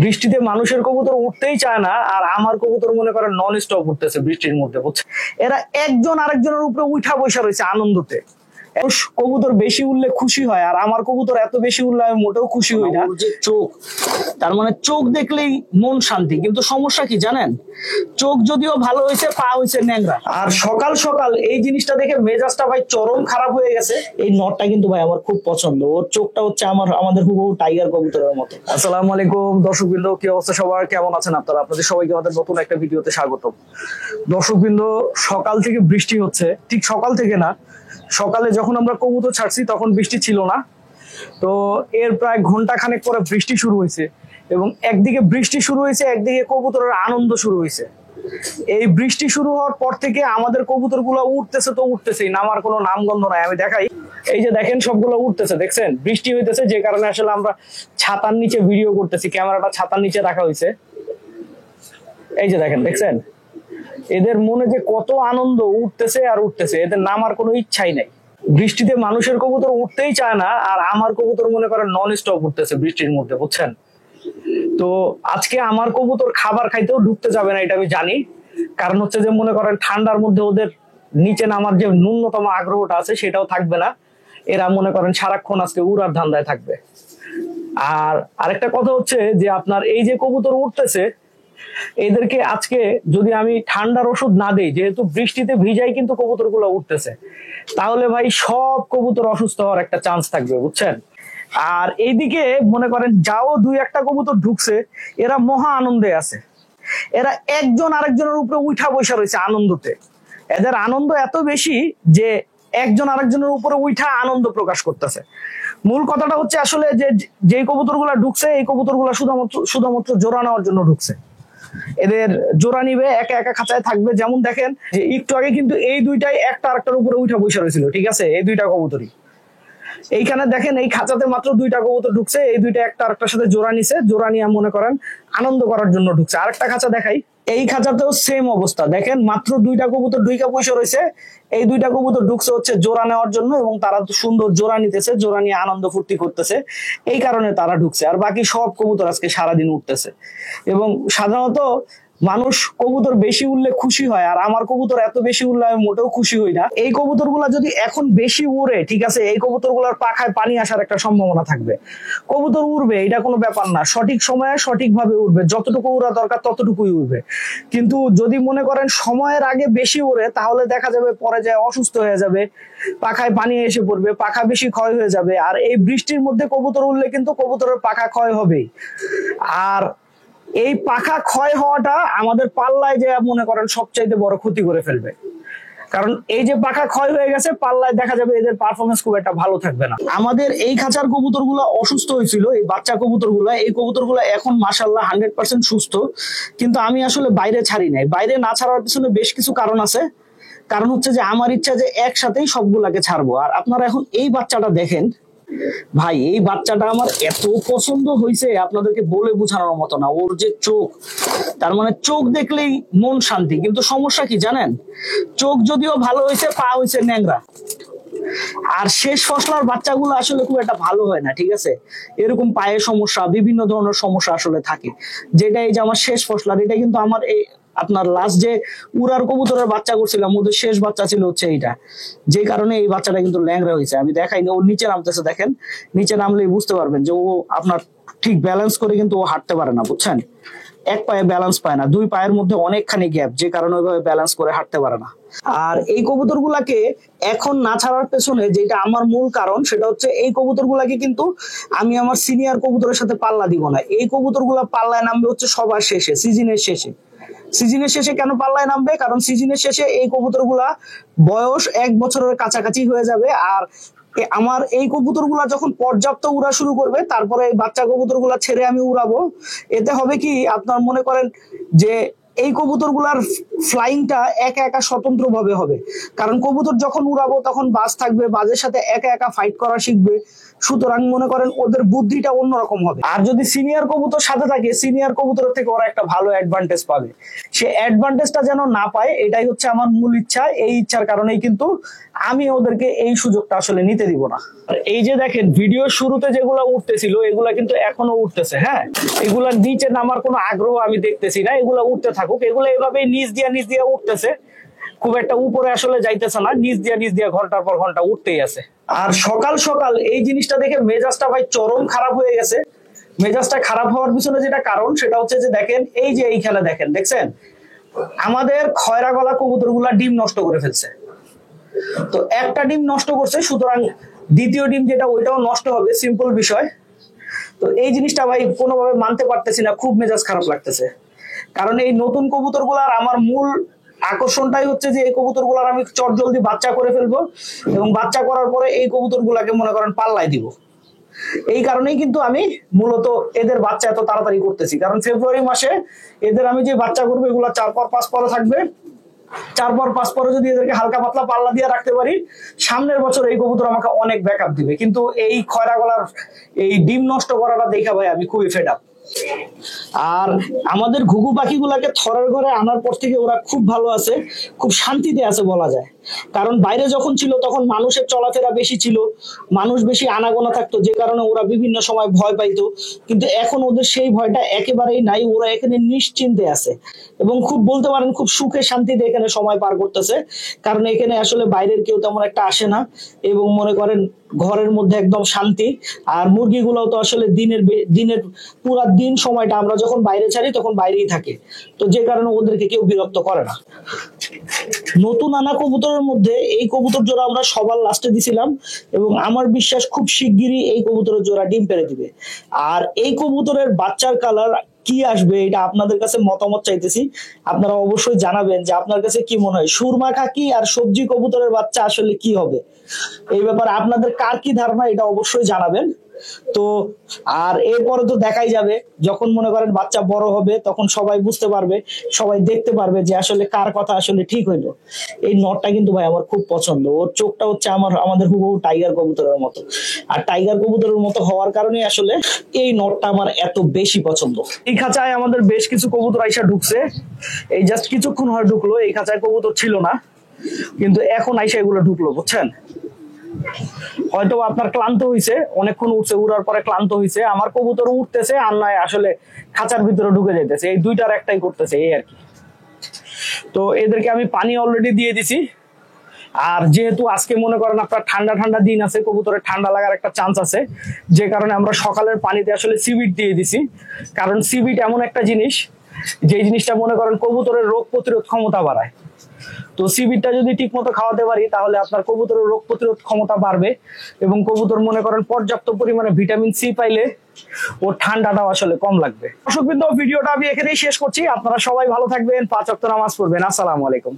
বৃষ্টিতে মানুষের কবুতর উঠতেই চায় না, আর আমার কবুতর মনে করেন নন স্টপ উঠতেছে বৃষ্টির মধ্যে, বুঝছে? এরা একজন আরেকজনের উপরে উঠা বসা রয়েছে আনন্দতে। কবুতর বেশি উঠলে খুশি হয়, আর আমার কবুতর এত বেশি উঠলে আমি মোটেও খুশি হই না। যে চোখ, তার মানে চোখ দেখলেই মন শান্তি, কিন্তু সমস্যা কি জানেন? চোখ যদিও ভালো হয়েছে, পা হয়েছে ন্যাংরা। আর সকাল সকাল এই জিনিসটা দেখে মেজাজটা ভাই চরম খারাপ হয়ে গেছে। এই নটটা কিন্তু ভাই আমার খুব পছন্দ, ওর চোখটা হচ্ছে আমাদের হুবহু টাইগার কবুতরের মতো। আসসালামু আলাইকুম দর্শকবৃন্দ, কি অবস্থা সবার, কেমন আছেন আপনারা? আপনাদের সবাইকে আমাদের নতুন একটা ভিডিওতে স্বাগতম। দর্শকবৃন্দ, সকাল থেকে বৃষ্টি হচ্ছে, ঠিক সকাল থেকে না, সকালে যখন আমরা কবুতর ছাড়ছি তখন বৃষ্টি ছিল না। তো এর প্রায় ঘন্টা খানেক পরে বৃষ্টি শুরু হয়েছে, এবং একদিকে বৃষ্টি শুরু হয়েছে, একদিকে কবুতরের আনন্দ শুরু হয়েছে। এই বৃষ্টি শুরু হওয়ার পর থেকে আমাদের কবুতর গুলো উঠতেছে, তো উঠতেছেই, নামার কোনো নামগন্ধ নাই। আমি দেখাই, এই যে দেখেন সবগুলো উঠতেছে, দেখছেন? বৃষ্টি হইতেছে, যে কারণে আসলে আমরা ছাতার নিচে ভিডিও করতেছি, ক্যামেরাটা ছাতার নিচে রাখা হয়েছে। এই যে দেখেন, দেখছেন এদের মনে যে কত আনন্দ, উঠতেছে আর উঠতেছে, এদের নামার কোনো ইচ্ছাই নাই। বৃষ্টিতে মানুষের কবুতর উঠতেই চায় না, আর আমার কবুতর মনে করেন নন স্টপ উঠতেছে বৃষ্টির মধ্যে, বুঝছেন? তো আজকে আমার কবুতর খাবার খাইতেও ঢুকতে যাবে না, এটা আমি জানি। কারণ হচ্ছে যে মনে করেন ঠান্ডার মধ্যে ওদের নিচে নামার যে ন্যূনতম আগ্রহটা আছে সেটাও থাকবে না। এরা মনে করেন সারাক্ষণ আজকে উড়ার ধান্দায় থাকবে। আর আরেকটা কথা হচ্ছে যে আপনার এই যে কবুতর উঠতেছে, এদেরকে আজকে যদি আমি ঠান্ডার ওষুধ না দেই, যেহেতু বৃষ্টিতে ভিজাই কিন্তু কবুতর গুলো উঠতেছে, তাহলে ভাই সব কবুতর অসুস্থ হওয়ার একটা চান্স থাকবে, বুঝছেন? আর এইদিকে মনে করেন যাও দুই একটা কবুতর ঢুকছে, এরা মহা আনন্দে আছে। এরা একজন আরেকজনের উপরে উঠা বসা রয়েছে আনন্দতে। এদের আনন্দ এত বেশি যে একজন আরেকজনের উপরে উঠা আনন্দ প্রকাশ করতেছে। মূল কথাটা হচ্ছে আসলে যে কবুতর গুলা ঢুকছে, এই কবুতর গুলা শুধুমাত্র জোড়া নেওয়ার জন্য ঢুকছে। এদের জোড়া নিবে, একা একা খাঁচায় থাকবে। যেমন দেখেন যে একটু আগে কিন্তু এই দুইটাই একটা আরেকটার উপরে উঠা বসে রয়েছিল, ঠিক আছে? এই দুইটা কবুতরই এইখানে দেখেন, এই খাঁচাতে মাত্র দুইটা কবুতর ঢুকছে, এই দুইটা একটা আরেকটার সাথে জোড়া নিছে, জোড়া নিয়ে মনে করেন আনন্দ করার জন্য ঢুকছে। আরেকটা খাঁচা দেখাই, এই খাঁচাতেও সেম অবস্থা। দেখেন মাত্র দুইটা কবুতর ঢুইকা বসে রয়েছে, এই দুইটা কবুতর ঢুকছে হচ্ছে জোড়া নেওয়ার জন্য, এবং তারা সুন্দর জোড়া নিতেছে, জোড়া নিয়ে আনন্দ ফুর্তি করতেছে, এই কারণে তারা ঢুকছে। আর বাকি সব কবুতর আজকে সারাদিন উঠতেছে। এবং সাধারণত মানুষ কবুতর বেশি উঠলে খুশি হয়, আর আমার কবুতর এত বেশি উঠলে আমি মোটেও খুশি হই না। এই কবুতর গুলা যদি এখন বেশি উড়ে, ঠিক আছে, এই কবুতর গুলার পাখায় পানি আসার একটা সম্ভাবনা থাকবে। কবুতর উড়বে, এটা কোনো ব্যাপার না, সঠিক সময়ে সঠিক ভাবে উড়বে, যতটুকু উড়া দরকার ততটুকুই উড়বে। কিন্তু যদি মনে করেন সময়ের আগে বেশি উড়ে, তাহলে দেখা যাবে পরে যায় অসুস্থ হয়ে যাবে, পাখায় পানি এসে পড়বে, পাখা বেশি ক্ষয় হয়ে যাবে। আর এই বৃষ্টির মধ্যে কবুতর উড়লে কিন্তু কবুতরের পাখা ক্ষয় হবেই। আর এই পাখা ক্ষয় হওয়াটা আমাদের পাল্লায় যে মনে করেন সবচাইতে বড় ক্ষতি করে ফেলবে। কারণ এই যে পাখা ক্ষয় হয়ে গেছে, পাল্লায় দেখা যাবে এদের পারফরমেন্স খুব একটা ভালো থাকবে না। আমাদের এই খাঁচার কবুতর গুলা অসুস্থ হয়েছিল, এই বাচ্চা কবুতর গুলা, এই কবুতর গুলা এখন মাশাআল্লাহ 100% সুস্থ। কিন্তু আমি আসলে বাইরে ছাড়ি নাই। বাইরে না ছাড়ার পিছনে বেশ কিছু কারণ আছে। কারণ হচ্ছে যে আমার ইচ্ছা যে একসাথেই সবগুলাকে ছাড়বো। আর আপনারা এখন এই বাচ্চাটা দেখেন ভাই, এই বাচ্চাটা আমার এত পছন্দ হয়েছে, আপনাদেরকে বলে বোঝানোর মতো না। ওর যে চোখ, তার মানে চোখ দেখলেই মন শান্তি, কিন্তু সমস্যা কি জানেন? চোখ যদিও ভালো হয়েছে, পা হয়েছে ন্যাংরা। আর শেষ ফসলার বাচ্চাগুলো আসলে খুব একটা ভালো হয় না, ঠিক আছে? এরকম পায়ে সমস্যা, বিভিন্ন ধরনের সমস্যা আসলে থাকে। যেটা এই যে আমার শেষ ফসলার, এটা কিন্তু আমার এই আপনার লাস্ট যে উড়ার কবুতরের বাচ্চা করছিলাম, ওদের শেষ বাচ্চা ছিল হচ্ছে এইটা, যে কারণে এই বাচ্চাটা কিন্তু ল্যাংড়া হয়েছে। আমি দেখাইনি, ওর নিচে নামতেছে, দেখেন নিচে নামলেই বুঝতে পারবেন যে ও আপনার ঠিক ব্যালেন্স করে কিন্তু ও হাঁটতে পারে না, বুঝছেন? এক পায়ে ব্যালেন্স পায় না, দুই পায়ের মধ্যে অনেকখানি গ্যাপ, যে কারণে ওইভাবে ব্যালেন্স করে হাঁটতে পারে না। আর এই কবুতর গুলাকে এখন না ছাড়ার পেছনে যেটা আমার মূল কারণ, সেটা হচ্ছে এই কবুতর গুলাকে কিন্তু আমি আমার সিনিয়র কবুতরের সাথে পাল্লা দিব না। এই কবুতর গুলা পাল্লায় নামবে হচ্ছে সবার শেষে, সিজনের শেষে। সিজনের শেষে কেন পাল্লায় নামবে? কারণ সিজনের শেষে এই কবুতর গুলা বয়স 1 বছরের কাছাকাছি হয়ে যাবে। আর আমার এই কবুতর গুলা যখন পর্যাপ্ত উড়া শুরু করবে, তারপরে এই বাচ্চা কবুতর গুলা ছেড়ে আমি উড়াবো। এতে হবে কি, আপনার মনে করেন যে এই কবুতর গুলার ফ্লাইংটা একা একা স্বতন্ত্র ভাবে হবে। কারণ কবুতর যখন উড়াবো তখন বাজ থাকবে, বাজের সাথে একা একা ফাইট করা শিখবে, সুতরাং মনে করেন ওদের বুদ্ধিটা অন্যরকম হবে। আর যদি সিনিয়র কবুতর সাথে থাকে, সিনিয়র কবুতরের থেকে ওরা একটা ভালো অ্যাডভান্টেজ পাবে। সে অ্যাডভান্টেজটা যেন না পায়, এটাই হচ্ছে আমার মূল ইচ্ছা। এই ইচ্ছার কারণেই কিন্তু আমি ওদেরকে এই সুযোগটা আসলে নিতে দিব না। আর এই যে দেখেন ভিডিওর শুরুতে যেগুলো উঠতেছিল এগুলা কিন্তু এখনো উঠতেছে। হ্যাঁ, এগুলা নিচে নামার কোনো আগ্রহ আমি দেখতেছি না, এগুলা উঠতে থাকুক। এগুলো এভাবেই নিচ দিয়া উঠতেছে, খুব একটা উপরে আসলে যাইতেছে না, নিচ দিয়া ঘন্টার পর ঘন্টা উঠতেই আছে। আর সকাল সকাল এই জিনিসটা দেখে মেজাজটা ভাই চরম খারাপ হয়ে গেছে। মেজাজটা খারাপ হওয়ার পিছনে যেটা কারণ সেটা হচ্ছে যে দেখেন এই যে এইখানে দেখছেন আমাদের খয়রা গলা কবুতর গুলা ডিম নষ্ট করে ফেলছে। তো একটা ডিম নষ্ট করছে, সুতরাং দ্বিতীয় ডিম যেটা ওইটাও নষ্ট হবে, সিম্পল বিষয়। তো এই জিনিসটা ভাই কোনোভাবে মানতে পারতেছি না, খুব মেজাজ খারাপ লাগতেছে। কারণ এই নতুন কবুতর গুলার আমার মূল আকর্ষণটাই হচ্ছে যে এই কবুতর গুলার আমি চট জলদি বাচ্চা করে ফেলবো এবং বাচ্চা করার পরে এই কবুতর গুলাকে মনে করেন পাল্লায় দিব। এই কারণেই কিন্তু আমি মূলত এদের বাচ্চা এত তাড়াতাড়ি করতেছি, কারণ ফেব্রুয়ারি মাসে এদের আমি যে বাচ্চা করবো এগুলা 4 পর 5 পরে থাকবে। 4 পর 5 পরে যদি এদেরকে হালকা পাতলা পাল্লা দিয়ে রাখতে পারি, সামনের বছর এই কবুতর আমাকে অনেক ব্যাকআপ দিবে। কিন্তু এই খয়রা গলার এই ডিম নষ্ট করাটা দেখা ভাই আমি খুবই ফেড আপ। আর আমাদের ঘুঘু পাখিগুলাকে থরের ঘরে আনার পর থেকে ওরা খুব ভালো আছে, খুব শান্তিতে আছে বলা যায়। কারণ বাইরে যখন ছিল তখন মানুষের চলাফেরা বেশি ছিল, মানুষ বেশি আনাগোনা থাকতো, যে কারণে ওরা বিভিন্ন সময় ভয় পাইতো। কিন্তু এখন ওদের সেই ভয়টা একেবারেই নাই, ওরা এখানে নিশ্চিন্তে আছে এবং খুব বলতে পারেন খুব সুখে শান্তিতে এখানে সময় পার করতেছে। কারণ এখানে আসলে বাইরের কেউ তেমন একটা আসে না এবং মনে করেন ঘরের মধ্যে একদম শান্তি। আর মুরগিগুলোও তো আসলে দিনের পুরা দিন সময়টা আমরা যখন বাইরে ছাড়ি তখন বাইরেই থাকে, তো যে কারণে ওদেরকে কেউ বিরক্ত করে না। নতুন আনা কবুতরের মধ্যে এই কবুতর জোড়া আমরা সবার লাস্টে দিছিলাম এবং আমার বিশ্বাস খুব শিগগিরই এই কবুতরের জোড়া ডিম পেড়ে দিবে। আর এই কবুতরের বাচ্চার কালার কি আসবে এটা আপনাদের কাছে মতামত চাইতেছি। আপনারা অবশ্যই জানাবেন যে আপনার কাছে কি মনে হয় সুরমা খাকি আর সবজি কবুতরের বাচ্চা আসলে কি হবে, এই ব্যাপারে আপনাদের কার কি ধারণা এটা অবশ্যই জানাবেন। তো আর এরপরে তো দেখাই যাবে, যখন মনে করেন বাচ্চা বড় হবে তখন সবাই বুঝতে পারবে, সবাই দেখতে পারবে যে আসলে কার কথা আসলে ঠিক হইলো। এই নটটা কিন্তু ভাই আমার খুব পছন্দ, ওর চোখটা হচ্ছে আমাদের হুবহু টাইগার কবুতরের মতো। আর টাইগার কবুতরের মতো হওয়ার কারণে আসলে এই নটটা আমার এত বেশি পছন্দ। এই খাঁচায় আমাদের বেশ কিছু কবুতর আইসা ঢুকছে, এই জাস্ট কিছুক্ষণ হয় ঢুকলো। এই খাঁচায় কবুতর ছিল না, কিন্তু এখন আইসা এগুলো ঢুকলো, বুঝছেন। হয়তো আপনার ক্লান্ত হইছে, অনেকক্ষণ উঠছে, উড়ার পরে ক্লান্ত হইছে। আমার কবুতর উঠতেছে আর নয় আসলে খাঁচার ভিতরে ঢুকে যাইতেছে, এই দুইটার একটাই করতেছে এই আর কি। তো এদেরকে আমি পানি অলরেডি দিয়ে দিছি। আর যেহেতু আজকে মনে করেন আপনার ঠান্ডা ঠান্ডা দিন আছে, কবুতরের ঠান্ডা লাগার একটা চান্স আছে, যে কারণে আমরা সকালের পানিতে আসলে সিভিট দিয়ে দিছি। কারণ সিভিট এমন একটা জিনিস, যে জিনিসটা মনে করেন কবুতরের রোগ প্রতিরোধ ক্ষমতা বাড়ায়। তো সিভিটটা যদি ঠিক মতো খাওয়াতে পারি তাহলে আপনার কবুতরের রোগ প্রতিরোধ ক্ষমতা বাড়বে এবং কবুতর মনে করেন পর্যাপ্ত পরিমাণে ভিটামিন সি পাইলে ওর ঠান্ডাটাও আসলে কম লাগবে। দর্শকবৃন্দ, ভিডিওটা আমি এখানেই শেষ করছি। আপনারা সবাই ভালো থাকবেন, 5 ওয়াক্ত নামাজ পড়বেন। আসসালামু আলাইকুম।